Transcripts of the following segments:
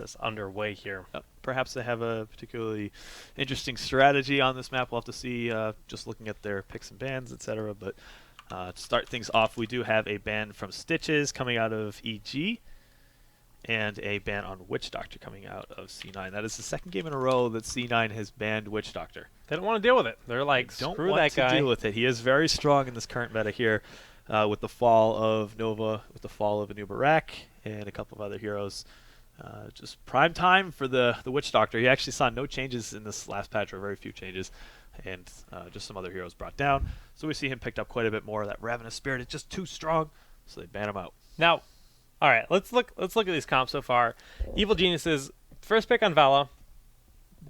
that's underway here. Perhaps they have a particularly interesting strategy on this map. We'll have to see, just looking at their picks and bans, etc. But to start things off, we do have a ban from Stitches coming out of EG, and a ban on Witch Doctor coming out of C9. That is the second game in a row that C9 has banned Witch Doctor. They don't want to deal with it. They're like, don't screw want that to guy. deal with it. He is very strong in this current meta here, with the fall of Nova, with the fall of Anubarak, and a couple of other heroes. Just prime time for the Witch Doctor. He actually saw no changes in this last patch, or very few changes, and just some other heroes brought down. So we see him picked up quite a bit more. That Ravenous Spirit is just too strong, so they ban him out. Now, all right, let's look at these comps so far. Evil Geniuses, first pick on Vala.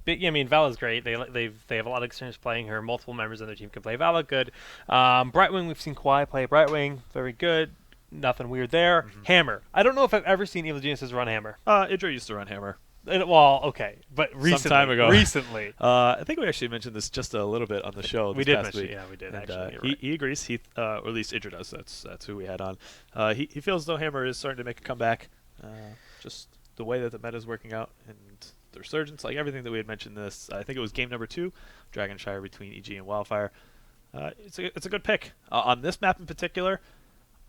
Vala's great. They have a lot of experience playing her. Multiple members on their team can play Vala. Good. Brightwing, we've seen Kwai play Brightwing. Very good. Nothing weird there. Hammer. I don't know if I've ever seen Evil Geniuses run Hammer. Idra used to run Hammer. Well, okay, but recently. Some time ago. Recently. I think we actually mentioned this just a little bit on the show. We did past mention week. Yeah, we did, And, actually. he agrees. Or at least Idra does. That's who we had on. He feels though Hammer is starting to make a comeback. Just the way that the meta is working out and the resurgence, like everything that we had mentioned this. I think it was game number 2, Dragonshire between EG and Wildfire. It's a good pick. On this map in particular,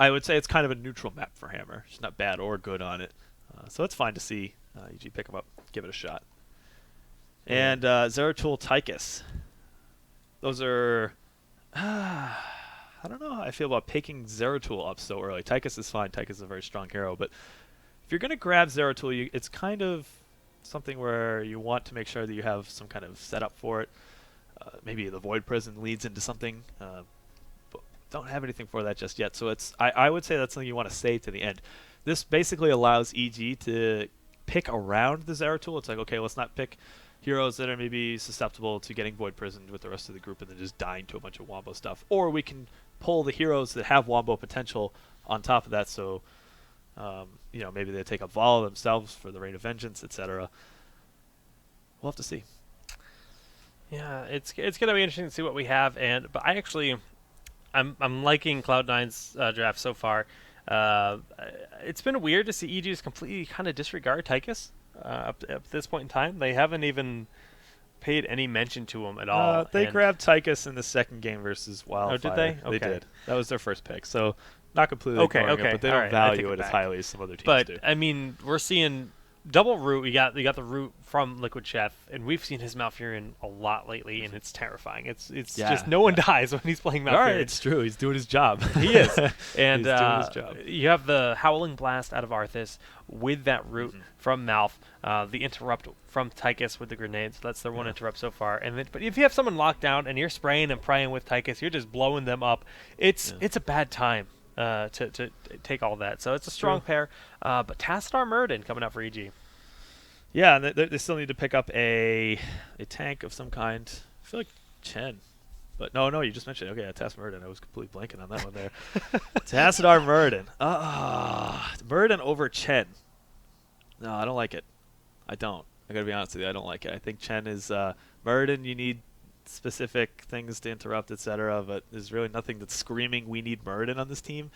I would say it's kind of a neutral map for Hammer. It's not bad or good on it. So it's fine to see EG pick him up, give it a shot. And Zeratul Tychus. Those are... I don't know how I feel about picking Zeratul up so early. Tychus is fine. Tychus is a very strong hero. But if you're going to grab Zeratul, it's kind of something where you want to make sure that you have some kind of setup for it. Maybe the Void Prison leads into something. But don't have anything for that just yet. So I would say that's something you want to save to the end. This basically allows EG to pick around the Zeratul. It's like, okay, let's not pick heroes that are maybe susceptible to getting Void Prisoned with the rest of the group and then just dying to a bunch of Wombo stuff. Or we can pull the heroes that have Wombo potential on top of that, so maybe they take a Vala themselves for the Reign of Vengeance, etc. We'll have to see. Yeah, it's gonna be interesting to see what we have, but I'm liking Cloud9's draft so far. It's been weird to see EG just completely kind of disregard Tychus up this point in time. They haven't even paid any mention to him at all. They grabbed Tychus in the second game versus Wildfire. Oh, did they? Okay. They did. That was their first pick. So not completely ignoring it, but they don't value it as highly as some other teams do. But I mean, we're seeing double root. You got the root from Liquid Chef, and we've seen his Malfurion a lot lately, and it's terrifying. It's just no one dies when he's playing Malfurion. All right, it's true. He's doing his job. He is. And he's doing his job. You have the Howling Blast out of Arthas with that root from Malf, the Interrupt from Tychus with the grenades. That's their one interrupt so far. But if you have someone locked down and you're spraying and praying with Tychus, you're just blowing them up. It's a bad time to take all that. So it's a strong pair. But Tassadar Murden coming out for EG. Yeah, and they still need to pick up a tank of some kind. I feel like Chen. But no, you just mentioned it. Okay, Tass Murden. I was completely blanking on that one there. Tassadar Murden. Murden over Chen. No, I don't like it. I don't. I gotta be honest with you. I don't like it. I think Chen is Murden. You need specific things to interrupt, etc. But there's really nothing that's screaming we need Murden on this team.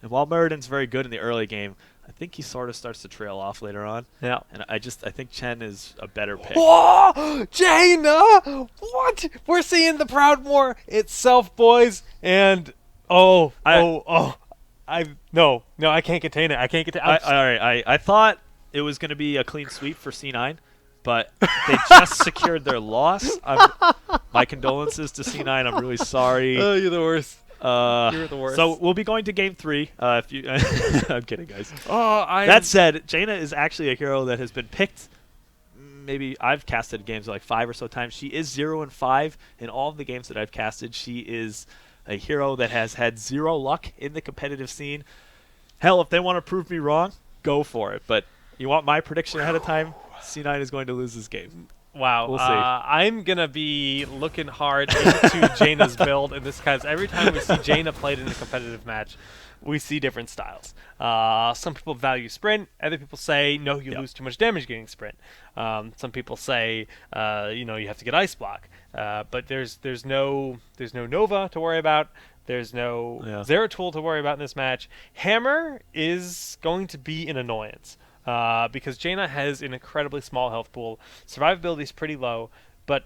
And while Murden's very good in the early game, I think he sort of starts to trail off later on. Yeah. And I think Chen is a better pick. Whoa! Jaina! What? We're seeing the Proudmoore itself, boys. And no, I can't contain it. I can't contain it. All right. I thought it was going to be a clean sweep for C9, but they just secured their loss. My condolences to C9. I'm really sorry. Oh, you're the worst. You're the worst. So we'll be going to game 3. If you, I'm kidding, guys. That said, Jaina is actually a hero that has been picked. Maybe I've casted games like 5 or so times. She is 0-5 in all of the games that I've casted. She is a hero that has had 0 luck in the competitive scene. Hell, if they want to prove me wrong, go for it. But you want my prediction ahead of time? C9 is going to lose this game. Wow. We'll see. I'm going to be looking hard into Jaina's build in this, because every time we see Jaina played in a competitive match, we see different styles. Some people value sprint. Other people say, no, you lose too much damage getting sprint. Some people say, you have to get ice block. But there's no Nova to worry about. There's no Zeratul to worry about in this match. Hammer is going to be an annoyance. because Jaina has an incredibly small health pool. Survivability is pretty low, but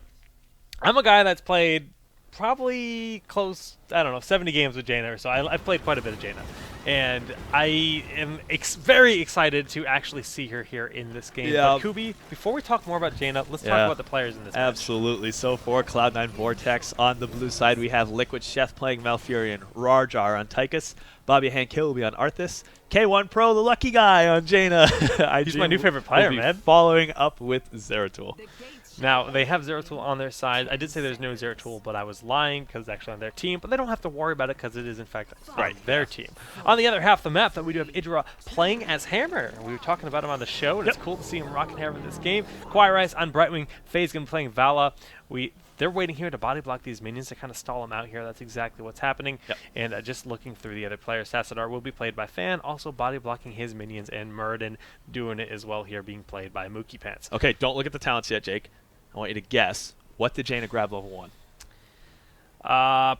I'm a guy that's played probably close, I don't know, 70 games with Jaina or so. I've played quite a bit of Jaina. And I am very excited to actually see her here in this game. Yeah. But Kubi, before we talk more about Jaina, let's talk about the players in this match. Absolutely. So for Cloud9 Vortex, on the blue side, we have Liquid Chef playing Malfurion, Rarjar on Tychus, Bobby Hankill will be on Arthas, K1 Pro, the lucky guy, on Jaina. He's my new favorite player, man. Following up with Zeratul. Now, they have Zeratul on their side. I did say there's no Zeratul, but I was lying because it's actually on their team. But they don't have to worry about it because it is, in fact, on their team. On the other half of the map, that we do have Idra playing as Hammer. We were talking about him on the show, and it's cool to see him rocking Hammer in this game. Rice on Brightwing. Faye's going to be playing Vala. They're waiting here to body block these minions to kind of stall them out here. That's exactly what's happening. And just looking through the other players, Sassadar will be played by Fan, also body blocking his minions, and Muradin doing it as well here, being played by Mookie Pants. Okay, don't look at the talents yet, Jake. I want you to guess, what did Jaina grab level 1?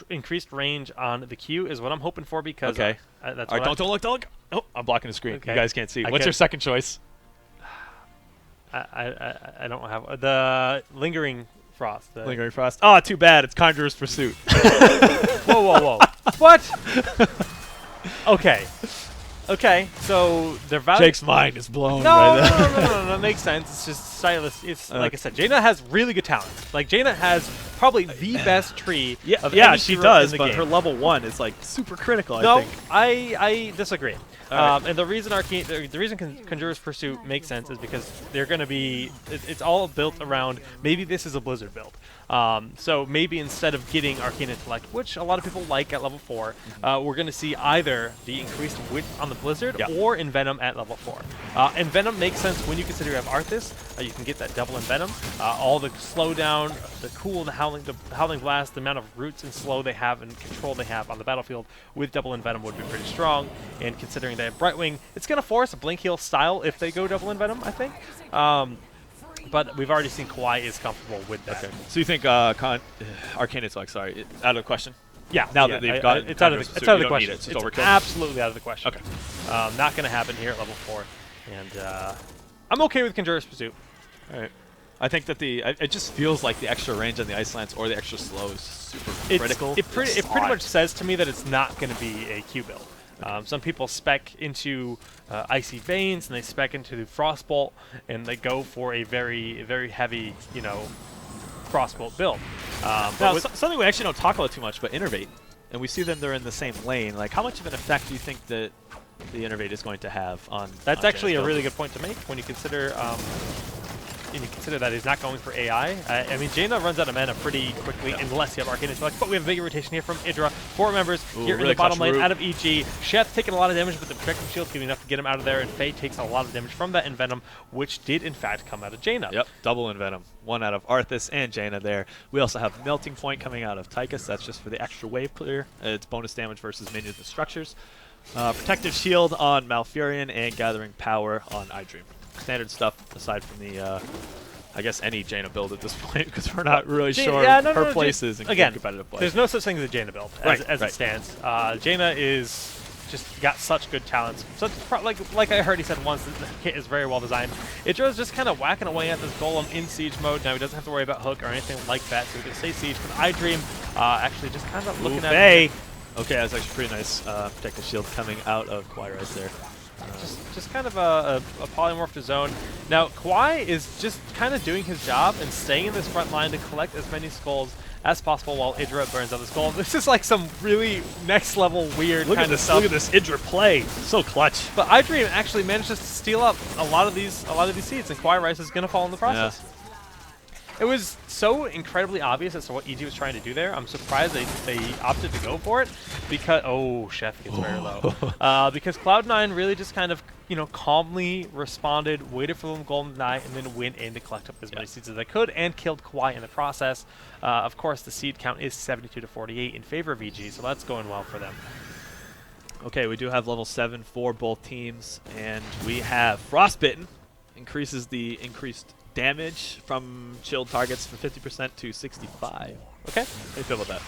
Increased range on the Q is what I'm hoping for, because that's all right, don't look. Oh, I'm blocking the screen. Okay. You guys can't see. What's your second choice? I don't have the Lingering Frost. Lingering Frost. Oh, too bad. It's Conjurer's Pursuit. Whoa. What? Okay, so their value. Jake's mind is blown right there. No, makes sense. It's just stylist. It's like I said, Jaina has really good talent. Like, Jaina has probably the best tree. Yeah, she does, in the but game. her level 1 is like super critical. No, I think. I disagree. Right. And the reason Conjurer's Pursuit makes sense is because they're going to be. It's all built around. Maybe this is a Blizzard build. So maybe instead of getting Arcane Intellect, which a lot of people like at level 4, we're going to see either the increased width on the Blizzard or Envenom at level 4. Envenom makes sense when you consider you have Arthas. You can get that double Envenom. All the slowdown, the cool, the Howling Blast, the amount of roots and slow they have and control they have on the battlefield with double Envenom would be pretty strong. And considering they have Brightwing, it's going to force a Blink Heal style if they go double Envenom, I think. But we've already seen Kawhi is comfortable with that. Okay. So you think Arcane Intellect, sorry, out of the question? Yeah. Now that they've got it's out of the question. It's overkill. Absolutely out of the question. Okay. Not going to happen here at level 4. And I'm okay with Conjurer's Pursuit. All right. I think that it just feels like the extra range on the Ice Lance or the extra slow is super critical. It pretty much says to me that it's not going to be a Q build. Some people spec into Icy Veins, and they spec into the Frostbolt, and they go for a very, very heavy, Frostbolt build. Now, something we actually don't talk about too much, but Innervate, and we see them they're in the same lane. Like, how much of an effect do you think that the Innervate is going to have on? That's on actually a really good point to make when you consider. That he's not going for AI. I mean, Jaina runs out of mana pretty quickly unless you have Arcane Intellect, but we have a big rotation here from Idra. 4 members here in the bottom lane out of EG. Chef taking a lot of damage, but the Protective Shield's giving enough to get him out of there, and Faye takes a lot of damage from that Envenom, which did in fact come out of Jaina. Yep, double Envenom. 1 out of Arthas and Jaina there. We also have Melting Point coming out of Tychus. That's just for the extra wave clear. It's bonus damage versus minions and structures. Protective Shield on Malfurion and Gathering Power on iDream. Standard stuff aside from the... I guess any Jaina build at this point, because we're not really sure her places in competitive play. There's no such thing as a Jaina build as it stands. Jaina is just got such good talents. Like I heard he said once, the kit is very well designed. Idra's just kind of whacking away at this golem in siege mode. Now he doesn't have to worry about hook or anything like that, so he can stay siege. But iDream actually just kind of looking at it. Okay, that's actually pretty nice. Protective Shield coming out of Kawhi right there. Just kind of a polymorph to zone. Now, Kawhi is just kind of doing his job and staying in this front line to collect as many skulls as possible while Idra burns out the skull. This is like some really next level weird kind of stuff. Look at this Idra play. So clutch. But iDream actually manages to steal up a lot of these seeds, and Rice is going to fall in the process. Yeah. It was so incredibly obvious as to what EG was trying to do there. I'm surprised they opted to go for it because Chef gets very low. Because Cloud9 really just kind of calmly responded, waited for them golden to die, and then went in to collect up as many seeds as they could and killed Kawhi in the process. Of course, the seed count is 72 to 48 in favor of EG, so that's going well for them. Okay, we do have level 7 for both teams, and we have Frostbitten increases the increased damage from chilled targets from 50% to 65. Okay, how do you feel about that?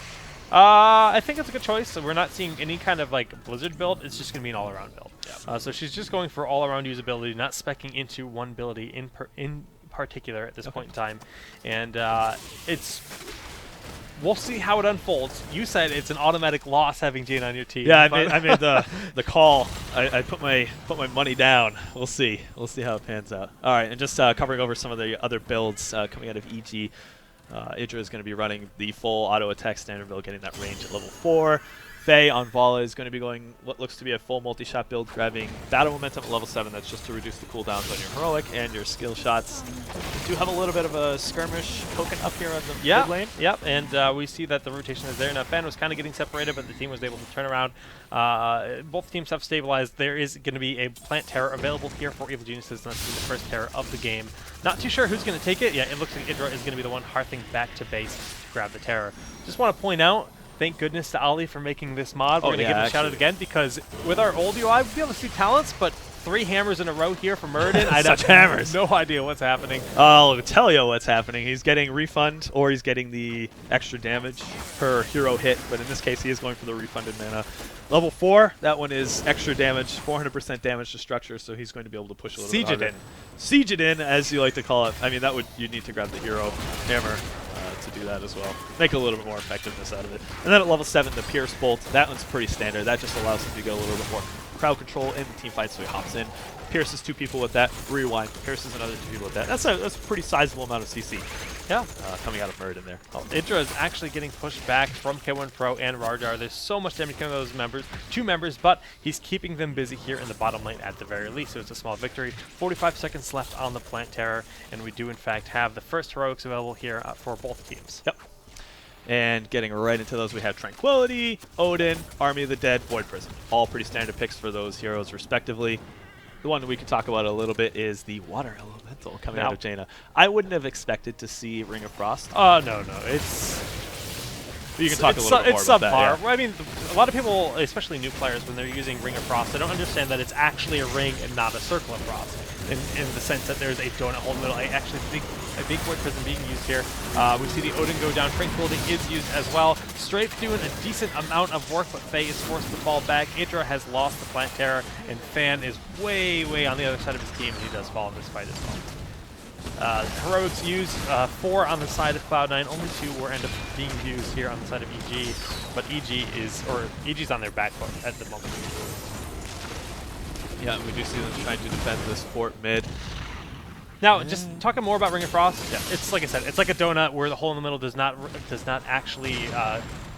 I think it's a good choice. So we're not seeing any kind of like Blizzard build. It's just going to be an all-around build. Yeah. So she's just going for all-around usability, not speccing into one ability in particular at this point in time. And it's... We'll see how it unfolds. You said it's an automatic loss having Jane on your team. Yeah, I made the call. I put my money down. We'll see. We'll see how it pans out. All right, and just covering over some of the other builds coming out of EG. Idra is going to be running the full auto attack standard build, getting that range at level 4. Faye on Vala is going to be going what looks to be a full multi-shot build, grabbing battle momentum at level 7. That's just to reduce the cooldowns on your heroic and your skill shots. We do have a little bit of a skirmish poking up here on the mid lane. Yep, and we see that the rotation is there. Now, Fan was kind of getting separated, but the team was able to turn around. Both teams have stabilized. There is going to be a plant terror available here for Evil Geniuses, and that's the first terror of the game. Not too sure who's going to take it. Yeah, it looks like Idra is going to be the one hearthing back to base to grab the terror. Just want to point out, thank goodness to Ali for making this mod. We're going to give him a shout out again, because with our old UI, we'd be able to see talents, but 3 hammers in a row here from Muradin. I Such hammers. No idea what's happening. I'll tell you what's happening. He's getting refund, or he's getting the extra damage per hero hit, but in this case, he is going for the refunded mana. Level 4, that one is extra damage, 400% damage to structure, so he's going to be able to push a little bit harder. Siege it in. Siege it in, as you like to call it. I mean, you'd need to grab the hero hammer to do that as well. Make a little bit more effectiveness out of it. And then at level 7, the Pierce Bolt. That one's pretty standard. That just allows him to get a little bit more crowd control in the team fight, so he hops in. Pierces 2 people with that. Rewind. Pierces another 2 people with that. That's a pretty sizable amount of CC. Yeah. Coming out of Muradin there. Idra is actually getting pushed back from K1 Pro and Rajar. There's so much damage coming out of those two members, but he's keeping them busy here in the bottom lane at the very least, so it's a small victory. 45 seconds left on the Plant Terror, and we do in fact have the first heroics available here for both teams. Yep. And getting right into those, we have Tranquility, Odin, Army of the Dead, Void Prison. All pretty standard picks for those heroes respectively. The one that we can talk about a little bit is the Water Elemental coming out of Jaina. I wouldn't have expected to see Ring of Frost. Oh, no. It's... You can talk a little bit more about that. Subpar. Yeah. I mean, a lot of people, especially new players, when they're using Ring of Frost, they don't understand that it's actually a ring and not a circle of frost. In the sense that there's a donut hole in the middle. I actually think a big Void Prison being used here. We see the Odin go down. Tranquility is used as well. Strafe doing a decent amount of work, but Faye is forced to fall back. Idra has lost the Plant Terror, and Fan is way on the other side of his team, and he does fall in this fight as well. Heroics used 4 on the side of Cloud9. Only 2 were end up being used here on the side of EG, but EG's on their back foot at the moment. Yeah, we do see them trying to defend this fort mid. Now, just talking more about Ring of Frost, it's like I said, it's like a donut where the hole in the middle does not actually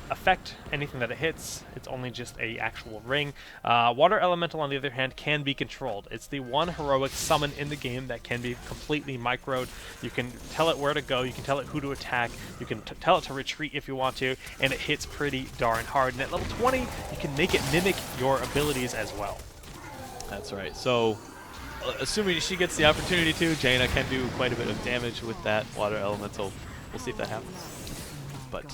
affect anything that it hits. It's only just a actual ring. Water Elemental, on the other hand, can be controlled. It's the one heroic summon in the game that can be completely microed. You can tell it where to go. You can tell it who to attack. You can tell it to retreat if you want to, and it hits pretty darn hard. And at level 20, you can make it mimic your abilities as well. That's right. So, assuming she gets the opportunity to, Jaina can do quite a bit of damage with that Water Elemental. We'll see if that happens. But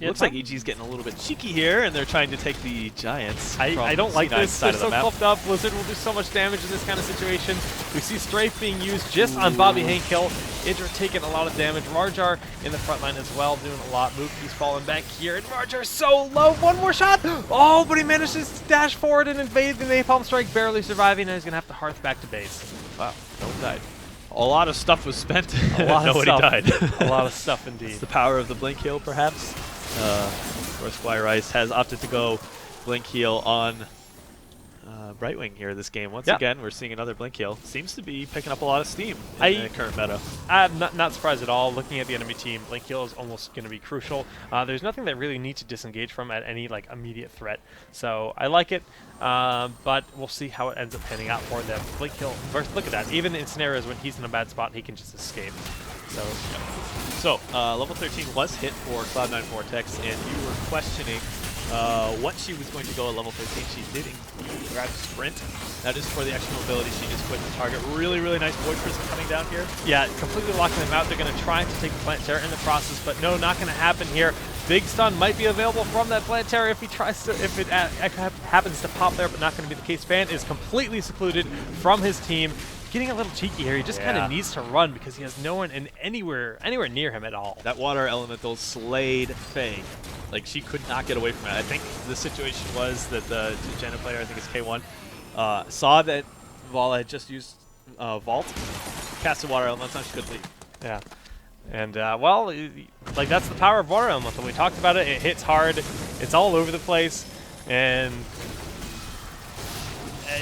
it looks like EG's getting a little bit cheeky here, and they're trying to take the Giants. I don't like this. They're so clumped up. Blizzard will do so much damage in this kind of situation. We see Strafe being used just on Bobby Hankill. Idra taking a lot of damage. Rajar in the front line as well, doing a lot. Mookie's falling back here, and Rajar's so low. One more shot. Oh, but he manages to dash forward and invade the Napalm Strike, barely surviving, and he's going to have to hearth back to base. Wow, no one died. A lot of stuff was spent. Nobody died. A lot of stuff indeed. It's the power of the Blink Heal, perhaps. Of course, Fly Rice has opted to go Blink Heal on Brightwing here this game. Once again, we're seeing another Blink Heal. Seems to be picking up a lot of steam in the current meta. I'm not surprised at all. Looking at the enemy team, Blink Heal is almost going to be crucial. There's nothing that really needs to disengage from at any immediate threat. So I like it, but we'll see how it ends up panning out for them. Blink Heal, look at that. Even in scenarios when he's in a bad spot, he can just escape. So level 13 was hit for Cloud9 Vortex, and you were questioning what she was going to go at level 13. She did grab Sprint. That is for the extra mobility. She just quit the target. Really nice Void Prison coming down here. Yeah, completely locking them out. They're going to try to take the Plant Terror in the process, but no, not going to happen here. Big stun might be available from that Plant Terror if he tries to, if it happens to pop there, but not going to be the case. Fan is completely secluded from his team. Getting a little cheeky here. He just kind of needs to run because he has no one anywhere near him at all. That Water Elemental slayed Faye. Like, she could not get away from it. I think the situation was that the Jaina player, I think it's K1, saw that Vala had just used Vault, casted Water Elemental, she could leave. Yeah. And, well, like, that's the power of Water Elemental. We talked about it. It hits hard. It's all over the place. And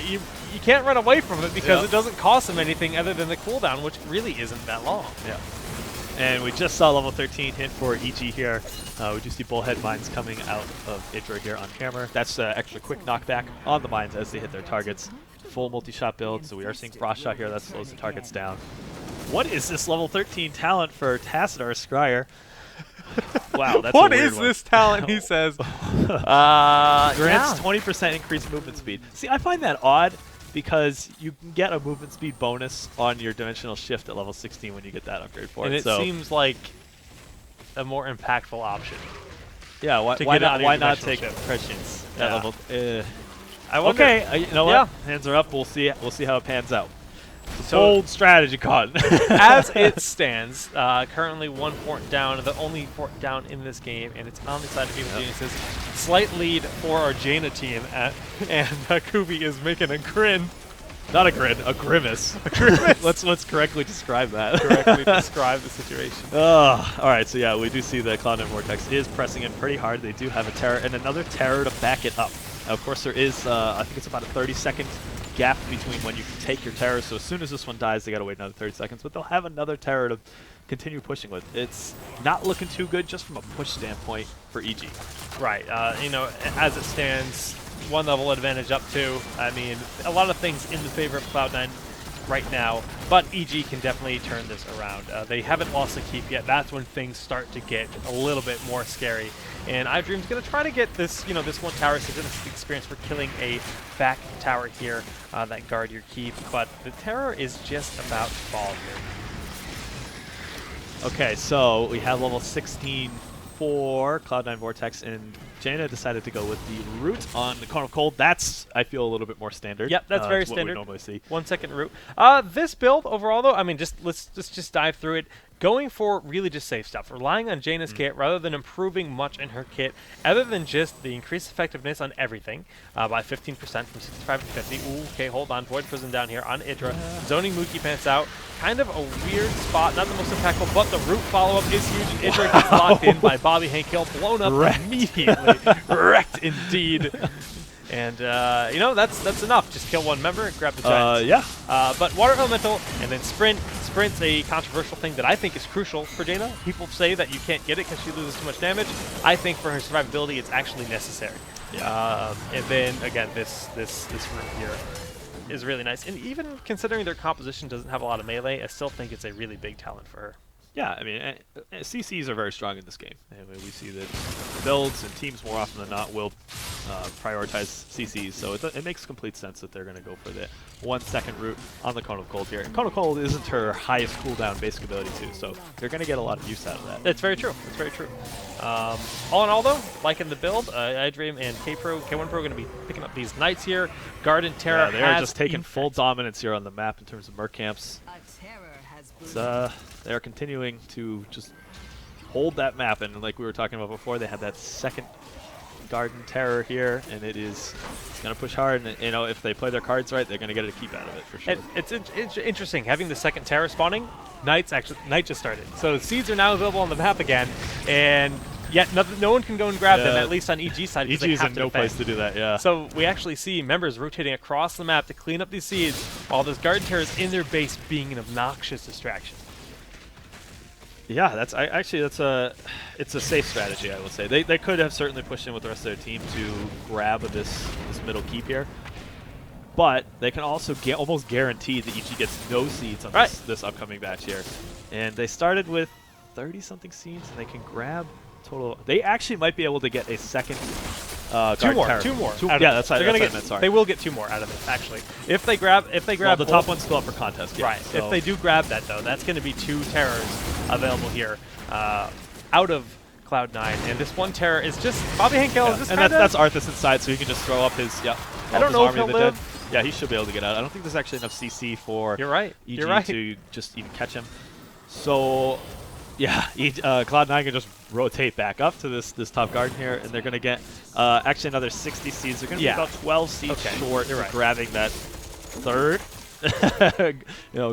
you can't run away from it because it doesn't cost them anything other than the cooldown, which really isn't that long. Yeah. And we just saw level 13 hit for EG here. We do see bullhead mines coming out of Idra here on camera. That's extra quick knockback on the mines as they hit their targets. Full multi-shot build, so we are seeing Frost Shot here. That slows the targets down. What is this level 13 talent for Tassadar Scryer? Wow, that's What a weird is one. this talent, he says. Grants 20% increased movement speed. See, I find that odd because you can get a movement speed bonus on your dimensional shift at level 16 when you get that upgrade for And it. it seems like a more impactful option. Yeah, why not take prescience at level? I wonder, okay, you know what? Hands are up. We'll see how it pans out. So bold strategy, Cotton. as it stands, currently 1 fort down, the only fort down in this game, and it's on the side of Evil Geniuses. Slight lead for our Jaina team, and Kubi is making a grin. Not a grin, a grimace. A grimace. let's correctly describe that. Correctly describe the situation. All right, so yeah, we do see that Cloud9 Vortex is pressing in pretty hard. They do have a Terror and another Terror to back it up. Now, of course, there is, I think it's about a 30-second gap between when you can take your Terror, so as soon as this one dies, they gotta wait another 30 seconds, but they'll have another Terror to continue pushing with. It's not looking too good just from a push standpoint for EG. Right, you know, as it stands, 1 level advantage up 2. I mean, a lot of things in the favor of Cloud9 right now, but EG can definitely turn this around. They haven't lost the keep yet. That's when things start to get a little bit more scary. And iDream's going to try to get this, you know, this 1 tower significant experience for killing a back tower here that guard your keep, but the terror is just about to fall here. Okay, so we have level 16 for Cloud9 Vortex, and Jaina decided to go with the root on the Cone of Cold. That's, I feel, a little bit more standard. Yep, that's very what standard. we normally see. 1 second root. This build overall, though, I mean, let's just dive through it. Going for really just safe stuff, relying on Jaina's kit rather than improving much in her kit, other than just the increased effectiveness on everything by 15% from 65 to 50. Ooh, okay, hold on. Void Prison down here on Idra. Zoning Mookie Pants out. Kind of a weird spot, not the most impactful, but the root follow-up is huge. And Idra gets locked in by Bobby Hankill, blown up immediately. Wrecked indeed. And, you know, that's enough. Just kill 1 member and grab the giants. Yeah. But Water Elemental and then Sprint. Sprint's a controversial thing that I think is crucial for Jaina. People say that you can't get it because she loses too much damage. I think for her survivability, it's actually necessary. Yeah. And then, again, this room here is really nice. And even considering their composition doesn't have a lot of melee, I still think it's a really big talent for her. Yeah, I mean, CCs are very strong in this game. Anyway, we see that builds and teams more often than not will prioritize CCs, so it makes complete sense that they're going to go for the 1 second route on the Cone of Cold here. And Cone of Cold isn't her highest cooldown basic ability too, so they're going to get a lot of use out of that. That's very true. That's very true. All in all, though, liking the build, iDream and K1 Pro are going to be picking up these Knights here. Garden Terror they're just taking full dominance here on the map in terms of Merc camps. They're continuing to just hold that map, and like we were talking about before, they had that second Garden Terror here, and it's going to push hard, and you know, if they play their cards right, they're going to get a keep out of it for sure. It's interesting having the second Terror spawning. Night just started, so seeds are now available on the map again, and yet no one can go and grab them, at least on EG side. EG is in no place to do that, yeah. So we actually see members rotating across the map to clean up these seeds, while this Garden Terror is in their base being an obnoxious distraction. Yeah, it's a safe strategy, I will say. They could have certainly pushed in with the rest of their team to grab this middle keep here, but they can also almost guarantee that EG gets no seeds on this upcoming batch here. And they started with 30-something seeds, and they can grab total. They actually might be able to get a second. Two more. Yeah, that's what I meant. Sorry. They will get 2 more out of it, actually. If they grab, well, the top one's still up for contest. Yeah, right. So. If they do grab that, though, that's going to be 2 terrors available here, out of Cloud9. And this 1 terror is just Bobby Hankill. Yeah. And that's Arthas inside, so he can just throw up his. Yeah. I don't know if he'll live. Yeah, he should be able to get out. I don't think there's actually enough CC for EG to just even catch him. So Yeah, Cloud9 can just rotate back up to this top garden here, and they're going to get actually another 60 seeds. They're going to be about 12 seeds short of grabbing that third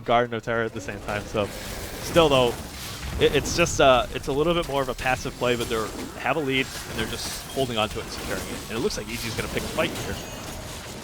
Garden of Terror at the same time. So still, though, it's just it's a little bit more of a passive play, but they have a lead, and they're just holding on to it and securing it. And it looks like EG is going to pick a fight here.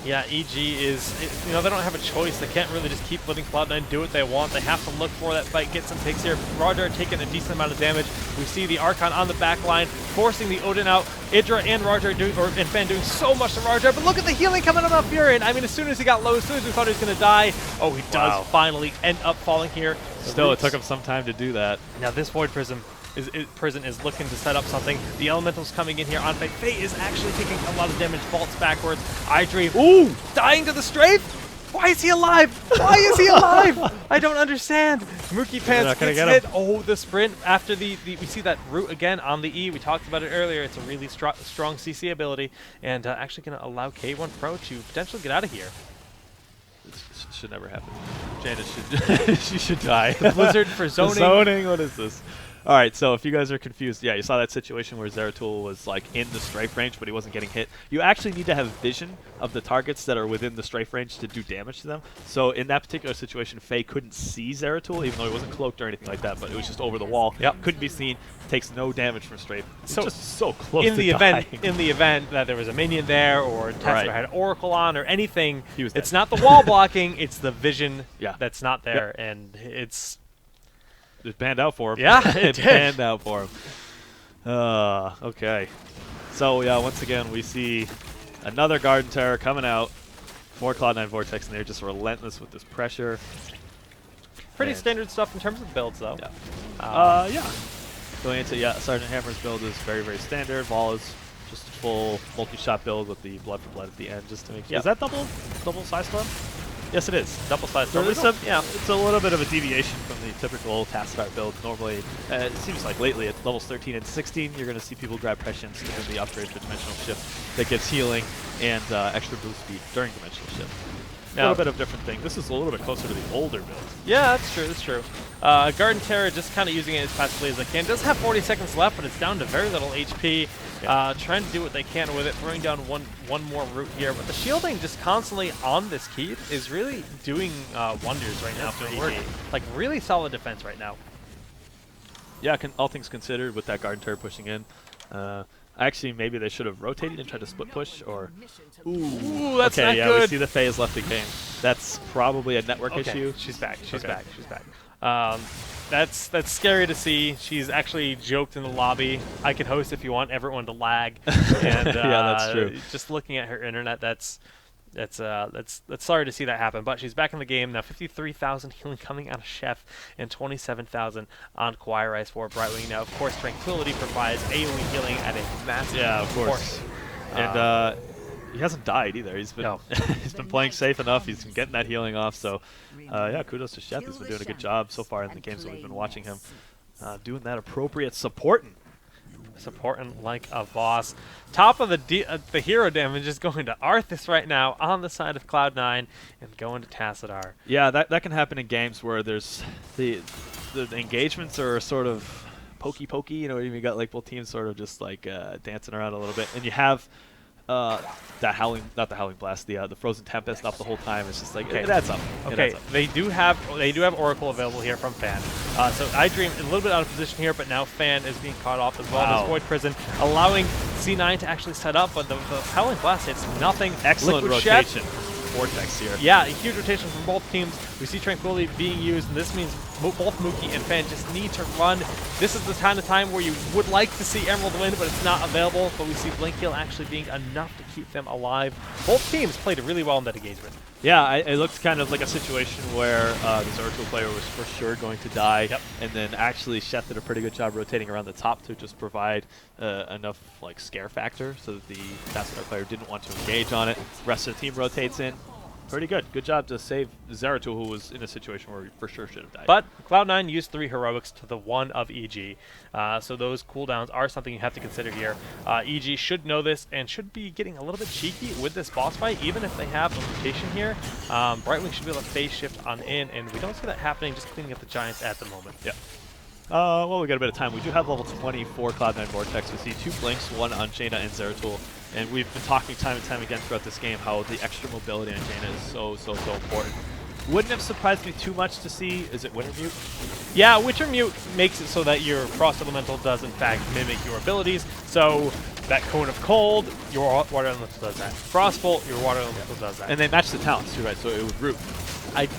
Yeah, EG is, they don't have a choice. They can't really just keep letting Cloud9 do what they want. They have to look for that fight, get some picks here. Roger taking a decent amount of damage. We see the Archon on the back line, forcing the Odin out. Idra and Roger and Fan doing so much to Roger, but look at the healing coming out of Furion. I mean, as soon as he got low, as soon as we thought he was going to die, oh, he does finally end up falling here. Still, it took him some time to do that. Now this Void Prism is looking to set up something. The Elemental's coming in here on Faye. Faye is actually taking a lot of damage, vaults backwards. iDream, ooh, dying to the strafe? Why is he alive? Why is he alive? I don't understand. Mookie Pants gets hit. Oh, the sprint after we see that root again on the E. We talked about it earlier. It's a really strong CC ability, and actually going to allow K1 Pro to potentially get out of here. This should never happen. Janice she should die. The Blizzard for zoning. Zoning, what is this? All right, so if you guys are confused, yeah, you saw that situation where Zeratul was like in the strafe range, but he wasn't getting hit. You actually need to have vision of the targets that are within the strafe range to do damage to them. So in that particular situation, Faye couldn't see Zeratul, even though he wasn't cloaked or anything like that, but it was just over the wall. Yep. Couldn't be seen, takes no damage from strafe. So just so close in the to dying. in the event that there was a minion there, or Tesla had Oracle on, or anything, he was dead. It's not the wall blocking, it's the vision that's not there, Yep. and it's... It banned out for him. Yeah, it did. Banned out for him. Okay. So, yeah, once again, we see another Garden Terror coming out. More Cloud9 Vortex, and they're just relentless with this pressure. Pretty standard stuff in terms of builds, though. Yeah. Yeah. Going into, Sergeant Hammer's build is very, very standard. Vol is just a full multi-shot build with the blood for blood at the end, just to make sure. Is that double size storm? Yes, it is. Double size storm. It's a little bit of a deviation from the typical Tassadar build. Normally, it seems like lately at levels 13 and 16, you're going to see people grab Prescience and the upgrade for Dimensional Shift that gives healing and extra boost speed during Dimensional Shift. A little bit of different thing. This is a little bit closer to the older build. Yeah, that's true. That's true. Garden Terror just kind of using it as passively as they can. Does have 40 seconds left, but it's down to very little HP. Trying to do what they can with it, throwing down one more root here. But the shielding just constantly on this keep is really doing wonders right now for EG. Like, really solid defense right now. Yeah, all things considered, with that Garden Terror pushing in. Actually, maybe they should have rotated and tried to split push, or... Ooh, that's not good. good. We see the Faye has left the game. That's probably a network issue. She's back. She's back. That's scary to see. She's actually joked in the lobby, I can host if you want everyone to lag. And, yeah, that's true. Just looking at her internet, that's sorry to see that happen, but she's back in the game now. 53,000 healing coming out of Chef, and 27,000 on Choir Ice for Brightwing. Now, of course, Tranquility provides AoE healing at a massive of course. And he hasn't died either. He's been he's been playing safe enough. He's been getting that healing off. So, yeah, kudos to Chef. He's been doing a good job so far in the games that we've been watching him, doing that appropriate supporting like a boss. Top of the hero damage is going to Arthas right now on the side of Cloud9 and going to Tassadar. Yeah, that can happen in games where there's the engagements are sort of pokey, you know, you got like both teams sort of just like dancing around a little bit, and you have that howling, not the howling blast, the Frozen Tempest up the whole time. It's just like it adds up. Okay, they do have Oracle available here from Fan. So iDream is a little bit out of position here, but now Fan is being caught off as well. This Void Prison allowing C9 to actually set up, but the howling blast hits nothing. Excellent Liquid rotation. Chef, Vortex here. Yeah, a huge rotation from both teams. We see Tranquility being used, and this means both Mookie and Fan just need to run. This is the kind of time where you would like to see Emerald win, but it's not available. But we see Blink Heal actually being enough to keep them alive. Both teams played really well in that engagement. Yeah, it looked kind of like a situation where the Zeratul player was for sure going to die, and then actually Chef did a pretty good job rotating around the top to just provide enough like scare factor so that the Tassadar player didn't want to engage on it. The rest of the team rotates in. Pretty good. Good job to save Zeratul, who was in a situation where he for sure should have died. But Cloud9 used 3 heroics to the 1 of EG, so those cooldowns are something you have to consider here. EG should know this and should be getting a little bit cheeky with this boss fight, even if they have a rotation here. Brightwing should be able to phase shift on in, and we don't see that happening, just cleaning up the Giants at the moment. Yeah. Well, we got a bit of time. We do have level 24 Cloud9 Vortex. We see 2 blinks, one on Jaina and Zeratul. And we've been talking time and time again throughout this game how the extra mobility on Jaina is so important. Wouldn't have surprised me too much to see. Is it Winter Mute? Yeah, Winter Mute makes it so that your Frost Elemental does in fact mimic your abilities. So that Cone of Cold, your Water Elemental does that. Frostbolt, your Water Elemental does that. And they match the talents too, right? So it would root. I'm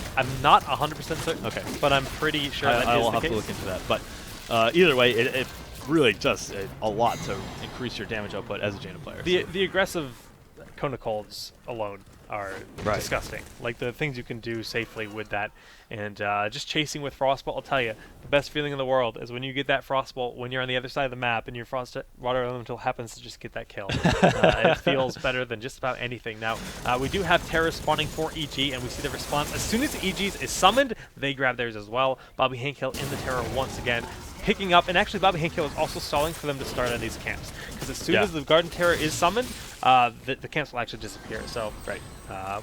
not 100% certain, okay, but I'm pretty sure that is the case. I will have to look into that. But either way, it really does a lot to increase your damage output as a Jaina player. The aggressive Cone of Colds alone are disgusting. Like the things you can do safely with that, and just chasing with Frostbolt. I'll tell you, the best feeling in the world is when you get that Frostbolt when you're on the other side of the map and your Water Elemental happens to just get that kill. It feels better than just about anything. Now we do have Terra spawning for EG, and we see the response as soon as EG's is summoned, they grab theirs as well. Bobby Hankill in the Terra once again, picking up, and actually Bobby Hankill is also stalling for them to start on these camps, because as soon as the Garden Terror is summoned, the camps will actually disappear. So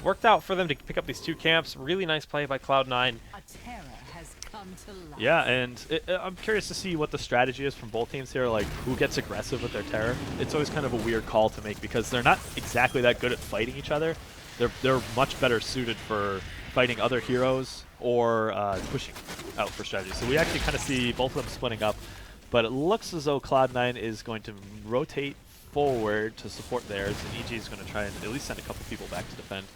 worked out for them to pick up these 2 camps. Really nice play by Cloud9. Yeah, and I'm curious to see what the strategy is from both teams here, like who gets aggressive with their Terror. It's always kind of a weird call to make because they're not exactly that good at fighting each other. They're much better suited for fighting other heroes or pushing out for strategy. So we actually kind of see both of them splitting up, but it looks as though Cloud9 is going to rotate forward to support theirs, and EG is going to try and at least send a couple people back to defend.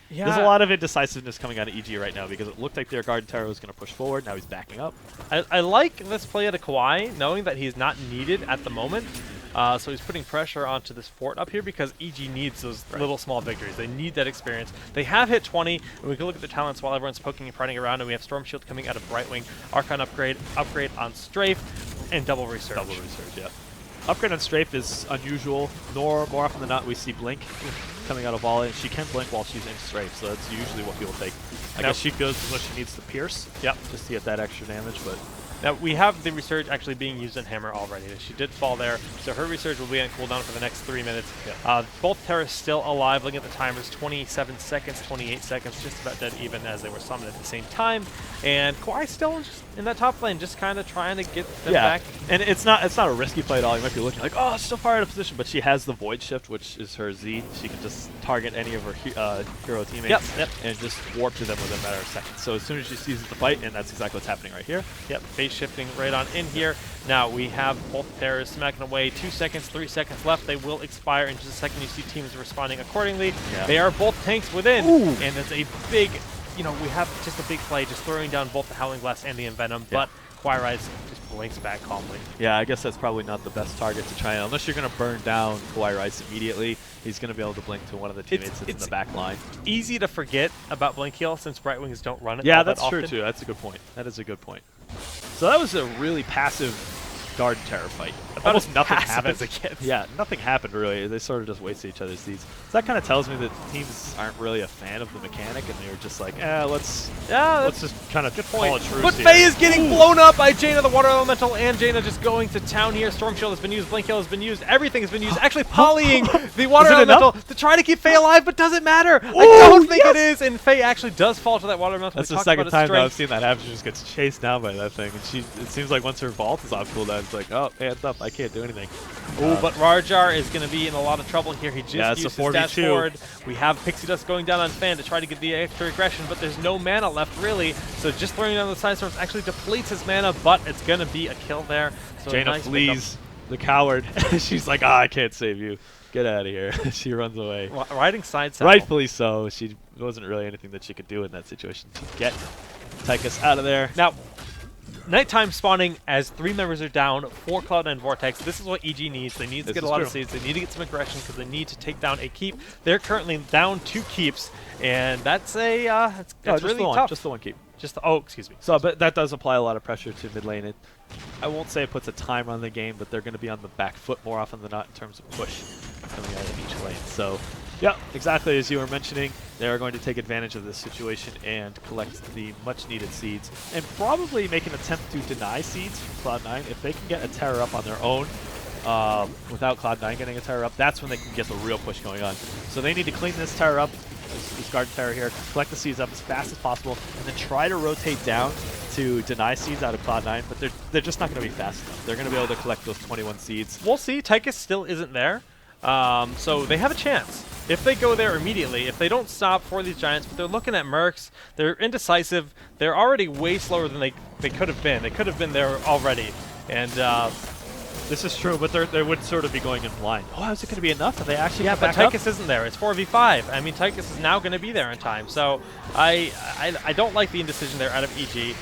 Yeah. There's a lot of indecisiveness coming out of EG right now because it looked like their Garden Terror was going to push forward. Now he's backing up. I like this play out of Kawhi, knowing that he's not needed at the moment. So he's putting pressure onto this fort up here because EG needs those little small victories. They need that experience. They have hit 20, and we can look at the talents while everyone's poking and prodding around, and we have Storm Shield coming out of Brightwing, Archon upgrade on Strafe, and Double Resurge. Double Resurge, yeah. Upgrade on Strafe is unusual. More often than not, we see Blink coming out of Volley, and she can blink while she's in Strafe, so that's usually what people take. I guess she feels as though she needs to Pierce, just to get that extra damage, but... Now, we have the Resurge actually being used in Hammer already. She did fall there, so her Resurge will be on cooldown for the next 3 minutes. Both Terras still alive. Looking at the timers, 27 seconds, 28 seconds, just about dead even as they were summoned at the same time. And Kawhi still just in that top lane, just kind of trying to get them back. And it's not a risky play at all. You might be looking like, oh, it's so far out of position, but she has the Void Shift, which is her Z. She can just target any of her hero teammates and just warp to them within a matter of seconds. So as soon as she sees the fight, and that's exactly what's happening right here. Phase shifting right on in here. Now we have both Terras smacking away. 2 seconds, 3 seconds left. They will expire in just a second. You see teams responding accordingly. They are both tanks within, and it's a big, we have just a big play, just throwing down both the Howling Blast and the Envenom, but Kawhi just blinks back calmly. Yeah, I guess that's probably not the best target to try, unless you're going to burn down Kawhi Rice immediately. He's going to be able to blink to one of the teammates that's in the back line. Easy to forget about Blink Heal since Brightwings don't run it. Yeah, that's true too. That's a good point. That is a good point. So that was a really passive Garden Terror fight. Almost nothing happened. As it gets. Yeah, nothing happened really. They sort of just wasted each other's seeds. So that kind of tells me that teams aren't really a fan of the mechanic, and they were just like, let's just kind of call it truce. But Faye is getting blown up by Jaina, the Water Elemental, and Jaina just going to town here. Storm Shield has been used, Blink Hill has been used, everything has been used. Actually polying the Water Elemental to try to keep Faye alive, but does it matter? I don't think it is, and Faye actually does fall to that Water Elemental. That's the second time I've seen that happen. She just gets chased down by that thing, and it seems like once her vault is off cooldown, it's like, oh, hands up, I can't do anything. But Rajar is going to be in a lot of trouble here. He just used his dash forward. We have Pixie Dust going down on Fan to try to get the extra aggression, but there's no mana left really. So just throwing down the side source actually depletes his mana, but it's going to be a kill there. So Jaina flees, the coward. She's like, I can't save you. Get out of here. She runs away. Riding side saddle. Rightfully so. She wasn't really anything that she could do in that situation to get Tychus out of there. Now, nighttime spawning as 3 members are down for Cloud9 Vortex. This is what EG needs. They need to get a lot of seeds. They need to get some aggression because they need to take down a keep. They're currently down 2 keeps, and that's a that's really tough. Just the one keep. Excuse me. So, but that does apply a lot of pressure to mid lane. I won't say it puts a timer on the game, but they're going to be on the back foot more often than not in terms of push coming out of each lane. So, yeah, exactly as you were mentioning, they are going to take advantage of this situation and collect the much-needed seeds, and probably make an attempt to deny seeds from Cloud9. If they can get a Terror up on their own, without Cloud9 getting a Terror up, that's when they can get the real push going on. So they need to clean this Terror up, this Garden Terror here, collect the seeds up as fast as possible, and then try to rotate down to deny seeds out of Cloud9, but they're just not going to be fast enough. They're going to be able to collect those 21 seeds. We'll see. Tychus still isn't there. So they have a chance. If they go there immediately, if they don't stop for these Giants, but they're looking at Mercs, they're indecisive, they're already way slower than they could have been. They could have been there already. And this is true, but they would sort of be going in blind. Oh, is it going to be enough? Are they actually yeah, but back up? Tychus isn't there. It's 4v5. I mean, Tychus is now going to be there in time. So I don't like the indecision there out of EG.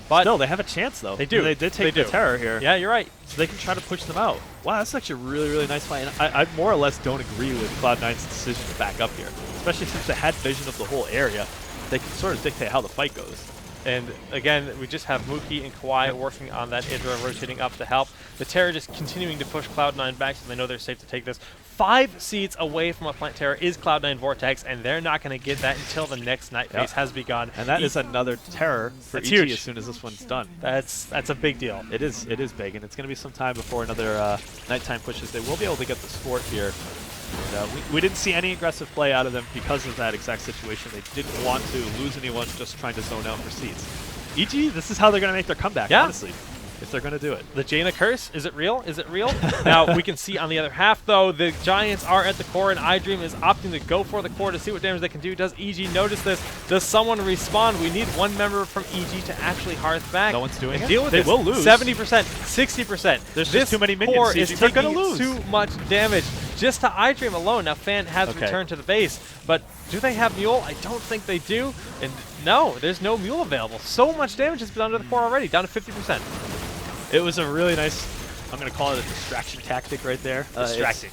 But no, they have a chance, though. They do. They did take the Terror here. Yeah, you're right. So they can try to push them out. Wow, that's actually a really, really nice fight. And I more or less don't agree with Cloud9's decision to back up here, especially since they had vision of the whole area. They can sort of dictate how the fight goes. And again, we just have Mookie and Kawhi working on that Idra, rotating up to help. The Terror just continuing to push Cloud9 back so they know they're safe to take this. 5 seats away from a Plant Terror is Cloud9 Vortex, and they're not going to get that until the next night phase has begun. And that is another Terror for EG huge. As soon as this one's done. That's a big deal. It is big, and it's going to be some time before another nighttime pushes. They will be able to get the sport here. And, we didn't see any aggressive play out of them because of that exact situation. They didn't want to lose anyone just trying to zone out for seats. EG, this is how they're going to make their comeback, honestly, if they're going to do it. The Jaina curse, is it real? Is it real? Now, we can see on the other half, though, the Giants are at the core, and iDream is opting to go for the core to see what damage they can do. Does EG notice this? Does someone respond? We need one member from EG to actually hearth back. No one's doing it. Deal with They this. will lose. 70%, 60%. There's just too many minions. Core EG, is they're going taking to lose. too much damage just to iDream alone. Now, Fan has returned to the base, but do they have Mule? I don't think they do. And no, there's no Mule available. So much damage has been done to the core already, down to 50%. It was a really nice, I'm going to call it a distraction tactic right there. Distracting.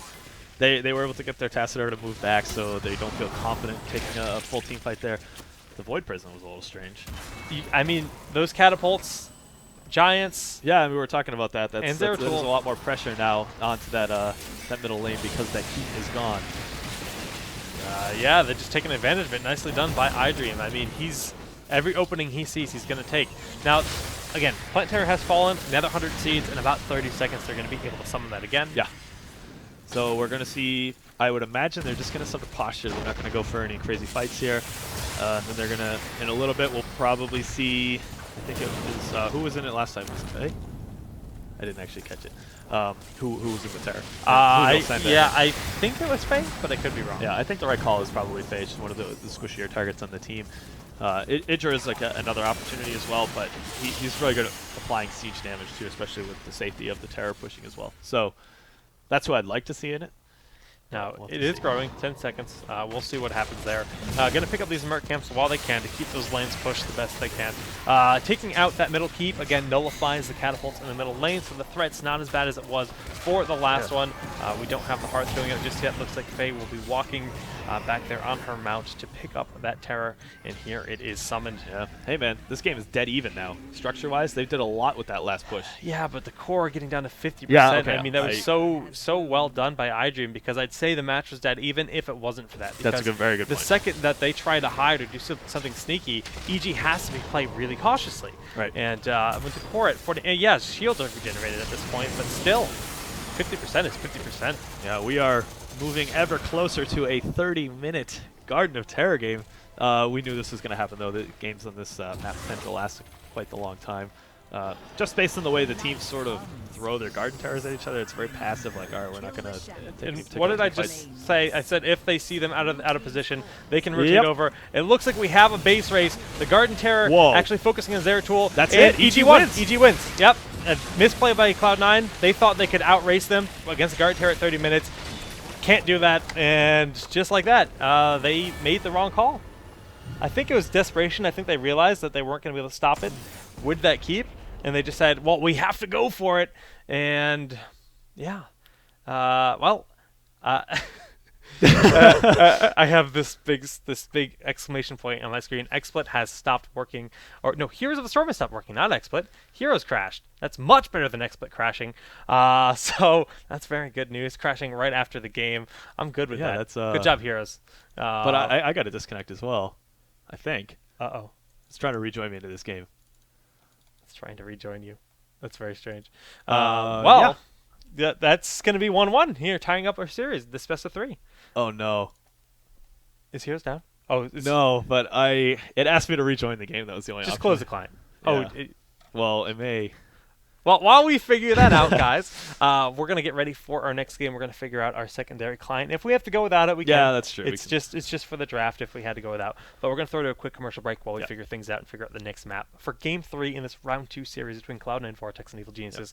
They were able to get their Tassadar to move back so they don't feel confident taking a full team fight there. The Void Prison was a little strange. I mean, those catapults, Giants. Yeah, I mean, we were talking about that. There's a Zeratul. lot more pressure now onto that middle lane because that heat is gone. Yeah, they're just taking advantage of it. Nicely done by iDream. I mean, every opening he sees, he's going to take. Now, again, Plant Terror has fallen. Another 100 seeds. In about 30 seconds, they're going to be able to summon that again. Yeah. So we're going to see, I would imagine they're just going to summon posture. They're not going to go for any crazy fights here. And they're going to, in a little bit, we'll probably see, I think it was, who was in it last time? Was it Faye? I didn't actually catch it. Who was in the Terror? Yeah, I think it was Faye, but I could be wrong. Yeah, I think the right call is probably Faye. She's one of the squishier targets on the team. Idra is like another opportunity as well, but he's really good at applying siege damage too, especially with the safety of the Terror pushing as well. So that's who I'd like to see in it. Now, it is growing, 10 seconds. We'll see what happens there. Going to pick up these Merc camps while they can to keep those lanes pushed the best they can. Taking out that middle keep, again, nullifies the catapults in the middle lane, so the threat's not as bad as it was for the last one. We don't have the Hearth going out just yet. Looks like Faye will be walking back there on her mount to pick up that Terror, and here it is summoned. Yeah. Hey, man, this game is dead even now. Structure-wise, they did a lot with that last push. Yeah, but the core getting down to 50%. Yeah, okay. I mean, that was so well done by iDream, because I'd say the match was dead even if it wasn't for that. That's a very good point. The second that they try to hide or do something sneaky, EG has to be played really cautiously. Right. And with the core at 40, yeah, shields are regenerated at this point, but still, 50% is 50%. Yeah, we are moving ever closer to a 30-minute Garden of Terror game. We knew this was going to happen, though. The games on this map tend to last quite a long time. Just based on the way the teams sort of throw their Garden Terrors at each other, it's very passive, like, all right, we're not going to take what did I just say? I said if they see them out of position, they can rotate over. It looks like we have a base race. The Garden Terror actually focusing on Zeratul. That's it. EG wins. EG wins. Yep. A misplay by Cloud9. They thought they could outrace them against the Garden Terror at 30 minutes. Can't do that, and just like that, they made the wrong call. I think it was desperation. I think they realized that they weren't going to be able to stop it with that keep, and they just said, well, we have to go for it, and yeah. I have this big exclamation point on my screen. XSplit has stopped working, or no, Heroes of the Storm has stopped working, not XSplit. Heroes crashed. That's much better than XSplit crashing. So that's very good news. Crashing right after the game. I'm good with that. That's good job, Heroes. But I got to disconnect as well, I think. Uh-oh. It's trying to rejoin me into this game. It's trying to rejoin you. That's very strange. Yeah. That's going to be 1-1 here, tying up our series, this best of 3. Oh, no. Is Heroes down? Oh, no, but it asked me to rejoin the game. That was the only option. Just close the client. Oh, Yeah. Well, it may. well, while we figure that out, guys, we're gonna get ready for our next game. We're gonna figure out our secondary client. If we have to go without it, we Yeah, can. that's true. It's just for the draft if we had to go without. But we're gonna throw to a quick commercial break while we Yep. figure things out and figure out the next map for Game 3 in this Round 2 series between Cloud9, Vortex, and Evil Geniuses.